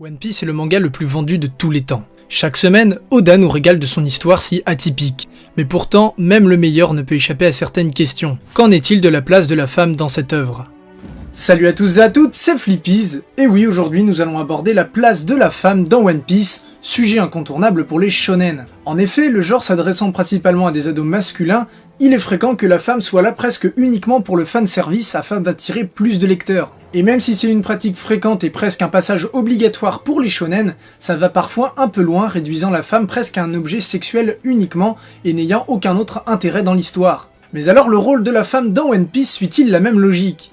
One Piece est le manga le plus vendu de tous les temps. Chaque semaine, Oda nous régale de son histoire si atypique. Mais pourtant, même le meilleur ne peut échapper à certaines questions. Qu'en est-il de la place de la femme dans cette œuvre ? Salut à tous et à toutes, c'est Flippies, et oui, aujourd'hui nous allons aborder la place de la femme dans One Piece, sujet incontournable pour les shonen. En effet, le genre s'adressant principalement à des ados masculins, il est fréquent que la femme soit là presque uniquement pour le fanservice afin d'attirer plus de lecteurs. Et même si c'est une pratique fréquente et presque un passage obligatoire pour les shonen, ça va parfois un peu loin, réduisant la femme presque à un objet sexuel uniquement et n'ayant aucun autre intérêt dans l'histoire. Mais alors le rôle de la femme dans One Piece suit-il la même logique ?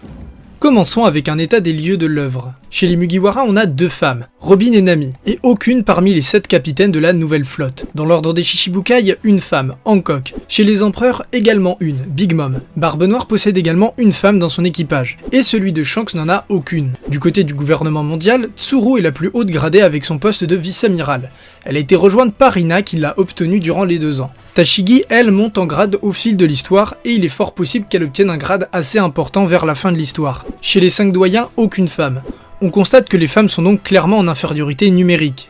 Commençons avec un état des lieux de l'œuvre. Chez les Mugiwara, on a 2 femmes, Robin et Nami, et aucune parmi les 7 capitaines de la nouvelle flotte. Dans l'ordre des Shichibukai, une femme, Hancock. Chez les empereurs, également une, Big Mom. Barbe Noire possède également une femme dans son équipage, et celui de Shanks n'en a aucune. Du côté du gouvernement mondial, Tsuru est la plus haute gradée avec son poste de vice-amiral. Elle a été rejointe par Ina qui l'a obtenue durant les 2 ans. Tashigi, elle, monte en grade au fil de l'histoire, et il est fort possible qu'elle obtienne un grade assez important vers la fin de l'histoire. Chez les 5 doyens, aucune femme. On constate que les femmes sont donc clairement en infériorité numérique.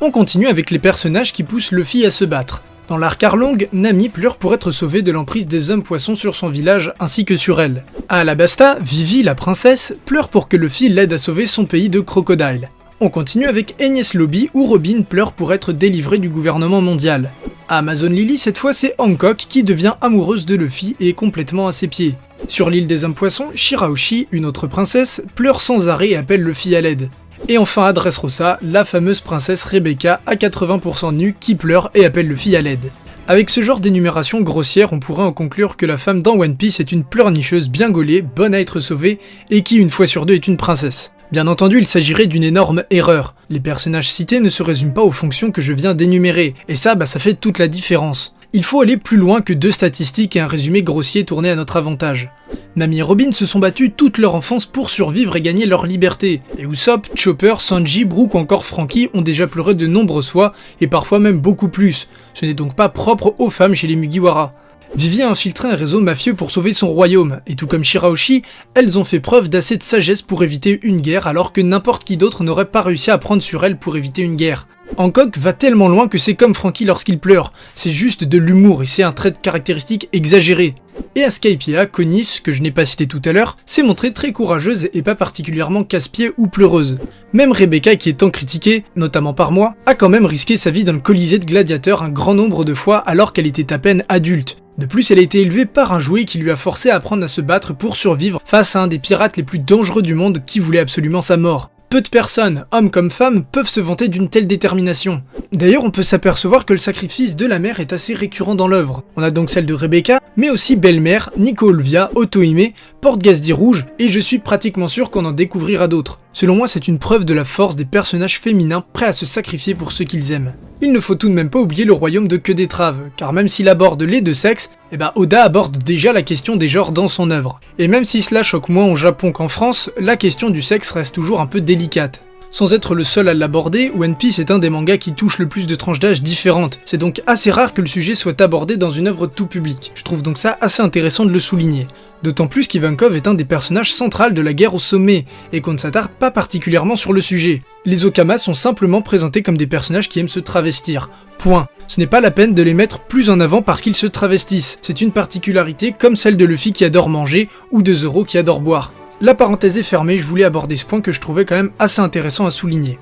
On continue avec les personnages qui poussent Luffy à se battre. Dans l'arc Arlong, Nami pleure pour être sauvée de l'emprise des hommes poissons sur son village ainsi que sur elle. À Alabasta, Vivi, la princesse, pleure pour que Luffy l'aide à sauver son pays de Crocodile. On continue avec Enies Lobby où Robin pleure pour être délivrée du gouvernement mondial. À Amazon Lily, cette fois c'est Hancock qui devient amoureuse de Luffy et est complètement à ses pieds. Sur l'île des hommes poissons, Shirahoshi, une autre princesse, pleure sans arrêt et appelle Luffy à l'aide. Et enfin à Dressrosa, la fameuse princesse Rebecca à 80% nue qui pleure et appelle Luffy à l'aide. Avec ce genre d'énumération grossière, on pourrait en conclure que la femme dans One Piece est une pleurnicheuse bien gaulée, bonne à être sauvée, et qui une fois sur 2 est une princesse. Bien entendu, il s'agirait d'une énorme erreur. Les personnages cités ne se résument pas aux fonctions que je viens d'énumérer, et ça fait toute la différence. Il faut aller plus loin que 2 statistiques et un résumé grossier tourné à notre avantage. Nami et Robin se sont battus toute leur enfance pour survivre et gagner leur liberté, et Usopp, Chopper, Sanji, Brook ou encore Franky ont déjà pleuré de nombreuses fois, et parfois même beaucoup plus. Ce n'est donc pas propre aux femmes chez les Mugiwara. Vivi a infiltré un réseau mafieux pour sauver son royaume, et tout comme Shirahoshi, elles ont fait preuve d'assez de sagesse pour éviter une guerre alors que n'importe qui d'autre n'aurait pas réussi à prendre sur elle pour éviter une guerre. Hancock va tellement loin que c'est comme Franky lorsqu'il pleure, c'est juste de l'humour et c'est un trait de caractéristique exagéré. Et à Skypiea, Connis, que je n'ai pas cité tout à l'heure, s'est montrée très courageuse et pas particulièrement casse-pied ou pleureuse. Même Rebecca, qui est tant critiquée, notamment par moi, a quand même risqué sa vie dans le Colisée de Gladiateur un grand nombre de fois alors qu'elle était à peine adulte. De plus, elle a été élevée par un jouet qui lui a forcé à apprendre à se battre pour survivre face à un des pirates les plus dangereux du monde qui voulait absolument sa mort. Peu de personnes, hommes comme femmes, peuvent se vanter d'une telle détermination. D'ailleurs, on peut s'apercevoir que le sacrifice de la mère est assez récurrent dans l'œuvre. On a donc celle de Rebecca, mais aussi Belle-Mère, Nico Olvia, Otohime, Porte-Gazdi Rouge, et je suis pratiquement sûr qu'on en découvrira d'autres. Selon moi, c'est une preuve de la force des personnages féminins prêts à se sacrifier pour ceux qu'ils aiment. Il ne faut tout de même pas oublier le royaume de Queue d'Étrave, car même s'il aborde les 2 sexes, Oda aborde déjà la question des genres dans son œuvre. Et même si cela choque moins au Japon qu'en France, la question du sexe reste toujours un peu délicate. Sans être le seul à l'aborder, One Piece est un des mangas qui touche le plus de tranches d'âge différentes. C'est donc assez rare que le sujet soit abordé dans une œuvre tout public. Je trouve donc ça assez intéressant de le souligner. D'autant plus qu'Ivankov est un des personnages centraux de la guerre au sommet, et qu'on ne s'attarde pas particulièrement sur le sujet. Les Okama sont simplement présentés comme des personnages qui aiment se travestir. Point. Ce n'est pas la peine de les mettre plus en avant parce qu'ils se travestissent. C'est une particularité comme celle de Luffy qui adore manger, ou de Zoro qui adore boire. La parenthèse est fermée, je voulais aborder ce point que je trouvais quand même assez intéressant à souligner.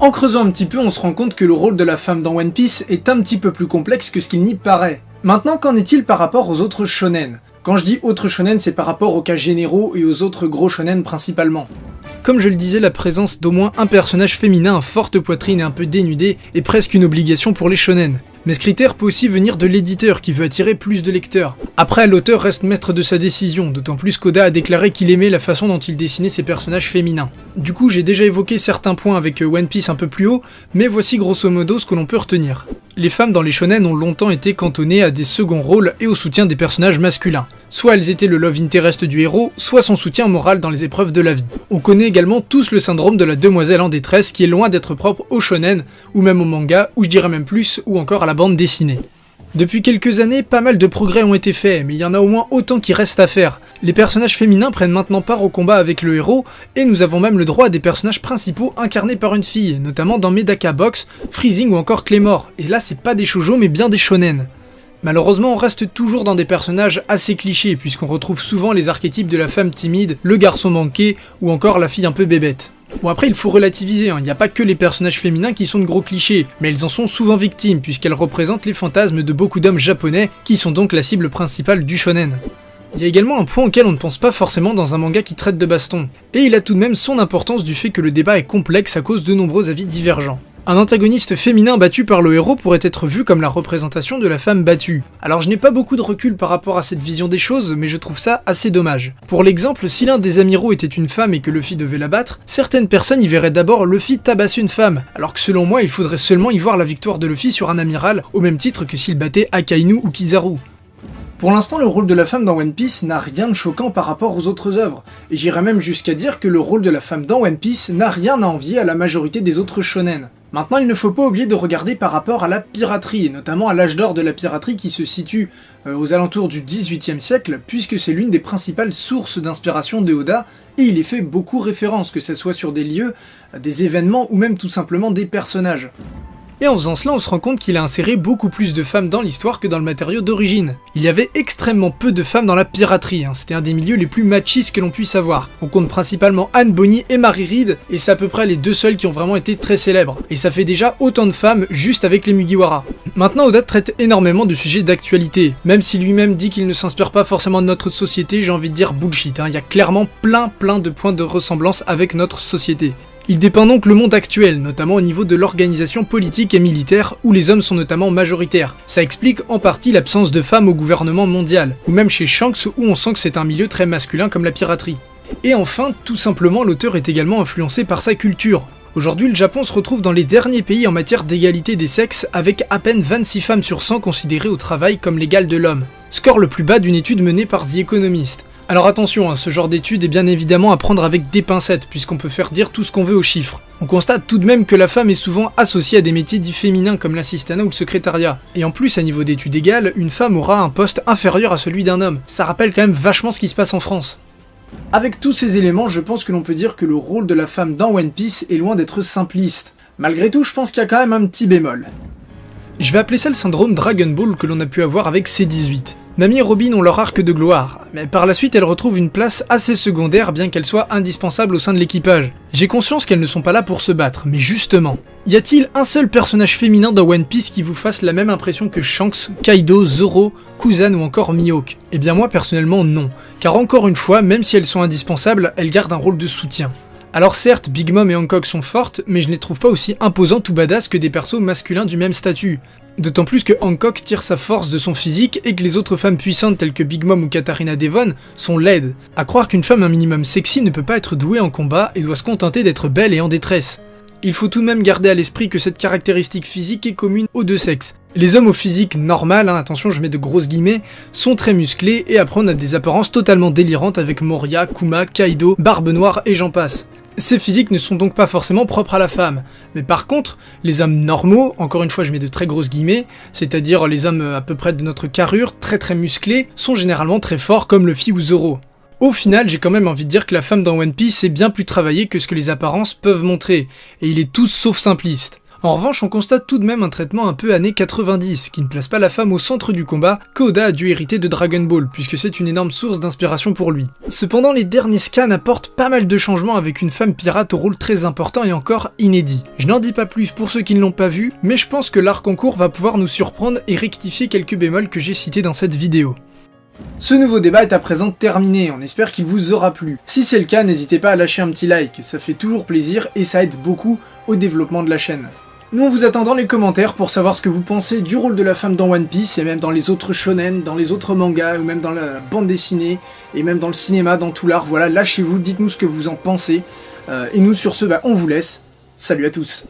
En creusant un petit peu, on se rend compte que le rôle de la femme dans One Piece est un petit peu plus complexe que ce qu'il n'y paraît. Maintenant, qu'en est-il par rapport aux autres shonen ? Quand je dis autres shonen, c'est par rapport aux cas généraux et aux autres gros shonen principalement. Comme je le disais, la présence d'au moins un personnage féminin à forte poitrine et un peu dénudé est presque une obligation pour les shonen. Mais ce critère peut aussi venir de l'éditeur qui veut attirer plus de lecteurs. Après, l'auteur reste maître de sa décision, d'autant plus qu'Oda a déclaré qu'il aimait la façon dont il dessinait ses personnages féminins. Du coup, j'ai déjà évoqué certains points avec One Piece un peu plus haut, mais voici grosso modo ce que l'on peut retenir. Les femmes dans les shonen ont longtemps été cantonnées à des seconds rôles et au soutien des personnages masculins. Soit elles étaient le love interest du héros, soit son soutien moral dans les épreuves de la vie. On connaît également tous le syndrome de la demoiselle en détresse qui est loin d'être propre au shonen, ou même au manga, ou je dirais même plus, ou encore à la bande dessinée. Depuis quelques années, pas mal de progrès ont été faits, mais il y en a au moins autant qui restent à faire. Les personnages féminins prennent maintenant part au combat avec le héros, et nous avons même le droit à des personnages principaux incarnés par une fille, notamment dans Medaka Box, Freezing ou encore Claymore, et là c'est pas des shoujo mais bien des shonen. Malheureusement, on reste toujours dans des personnages assez clichés, puisqu'on retrouve souvent les archétypes de la femme timide, le garçon manqué, ou encore la fille un peu bébête. Bon après il faut relativiser, il n'y a pas que les personnages féminins qui sont de gros clichés, mais elles en sont souvent victimes puisqu'elles représentent les fantasmes de beaucoup d'hommes japonais qui sont donc la cible principale du shonen. Il y a également un point auquel on ne pense pas forcément dans un manga qui traite de baston, et il a tout de même son importance du fait que le débat est complexe à cause de nombreux avis divergents. Un antagoniste féminin battu par le héros pourrait être vu comme la représentation de la femme battue. Alors je n'ai pas beaucoup de recul par rapport à cette vision des choses, mais je trouve ça assez dommage. Pour l'exemple, si l'un des amiraux était une femme et que Luffy devait la battre, certaines personnes y verraient d'abord Luffy tabasser une femme, alors que selon moi il faudrait seulement y voir la victoire de Luffy sur un amiral, au même titre que s'il battait Akainu ou Kizaru. Pour l'instant, le rôle de la femme dans One Piece n'a rien de choquant par rapport aux autres œuvres, et j'irais même jusqu'à dire que le rôle de la femme dans One Piece n'a rien à envier à la majorité des autres shonen. Maintenant, il ne faut pas oublier de regarder par rapport à la piraterie, et notamment à l'âge d'or de la piraterie qui se situe aux alentours du XVIIIe siècle, puisque c'est l'une des principales sources d'inspiration de Oda, et il y fait beaucoup référence, que ce soit sur des lieux, des événements ou même tout simplement des personnages. Et en faisant cela, on se rend compte qu'il a inséré beaucoup plus de femmes dans l'histoire que dans le matériau d'origine. Il y avait extrêmement peu de femmes dans la piraterie, c'était un des milieux les plus machistes que l'on puisse avoir. On compte principalement Anne Bonny et Mary Read, et c'est à peu près les deux seules qui ont vraiment été très célèbres. Et ça fait déjà autant de femmes juste avec les Mugiwara. Maintenant, Oda traite énormément de sujets d'actualité. Même si lui-même dit qu'il ne s'inspire pas forcément de notre société, j'ai envie de dire bullshit. Il y a clairement plein de points de ressemblance avec notre société. Il dépeint donc le monde actuel, notamment au niveau de l'organisation politique et militaire, où les hommes sont notamment majoritaires. Ça explique en partie l'absence de femmes au gouvernement mondial, ou même chez Shanks où on sent que c'est un milieu très masculin comme la piraterie. Et enfin, tout simplement, l'auteur est également influencé par sa culture. Aujourd'hui, le Japon se retrouve dans les derniers pays en matière d'égalité des sexes, avec à peine 26 femmes sur 100 considérées au travail comme l'égal de l'homme. Score le plus bas d'une étude menée par The Economist. Alors attention, ce genre d'étude est bien évidemment à prendre avec des pincettes, puisqu'on peut faire dire tout ce qu'on veut aux chiffres. On constate tout de même que la femme est souvent associée à des métiers dits féminins comme l'assistanat ou le secrétariat. Et en plus, à niveau d'études égales, une femme aura un poste inférieur à celui d'un homme. Ça rappelle quand même vachement ce qui se passe en France. Avec tous ces éléments, je pense que l'on peut dire que le rôle de la femme dans One Piece est loin d'être simpliste. Malgré tout, je pense qu'il y a quand même un petit bémol. Je vais appeler ça le syndrome Dragon Ball que l'on a pu avoir avec C18. Nami et Robin ont leur arc de gloire, mais par la suite elles retrouvent une place assez secondaire bien qu'elles soient indispensables au sein de l'équipage. J'ai conscience qu'elles ne sont pas là pour se battre, mais justement, y a-t-il un seul personnage féminin dans One Piece qui vous fasse la même impression que Shanks, Kaido, Zoro, Kuzan ou encore Mihawk? Eh bien moi personnellement non, car encore une fois, même si elles sont indispensables, elles gardent un rôle de soutien. Alors certes, Big Mom et Hancock sont fortes, mais je ne les trouve pas aussi imposantes ou badass que des persos masculins du même statut. D'autant plus que Hancock tire sa force de son physique et que les autres femmes puissantes telles que Big Mom ou Katarina Devon sont laides. À croire qu'une femme un minimum sexy ne peut pas être douée en combat et doit se contenter d'être belle et en détresse. Il faut tout de même garder à l'esprit que cette caractéristique physique est commune aux deux sexes. Les hommes au physique normal, attention je mets de grosses guillemets, sont très musclés et après on a des apparences totalement délirantes avec Moria, Kuma, Kaido, Barbe Noire et j'en passe. Ces physiques ne sont donc pas forcément propres à la femme, mais par contre, les hommes normaux, encore une fois je mets de très grosses guillemets, c'est-à-dire les hommes à peu près de notre carrure, très musclés, sont généralement très forts comme Luffy ou Zoro. Au final, j'ai quand même envie de dire que la femme dans One Piece est bien plus travaillée que ce que les apparences peuvent montrer, et il est tout sauf simpliste. En revanche, on constate tout de même un traitement un peu années 90, qui ne place pas la femme au centre du combat, qu'Oda a dû hériter de Dragon Ball, puisque c'est une énorme source d'inspiration pour lui. Cependant, les derniers scans apportent pas mal de changements avec une femme pirate au rôle très important et encore inédit. Je n'en dis pas plus pour ceux qui ne l'ont pas vu, mais je pense que l'arc en cours va pouvoir nous surprendre et rectifier quelques bémols que j'ai cités dans cette vidéo. Ce nouveau débat est à présent terminé, on espère qu'il vous aura plu. Si c'est le cas, n'hésitez pas à lâcher un petit like, ça fait toujours plaisir et ça aide beaucoup au développement de la chaîne. Nous on vous attend dans les commentaires pour savoir ce que vous pensez du rôle de la femme dans One Piece et même dans les autres shonen, dans les autres mangas ou même dans la bande dessinée et même dans le cinéma, dans tout l'art. Voilà, lâchez-vous, dites-nous ce que vous en pensez. Et nous sur ce, on vous laisse. Salut à tous.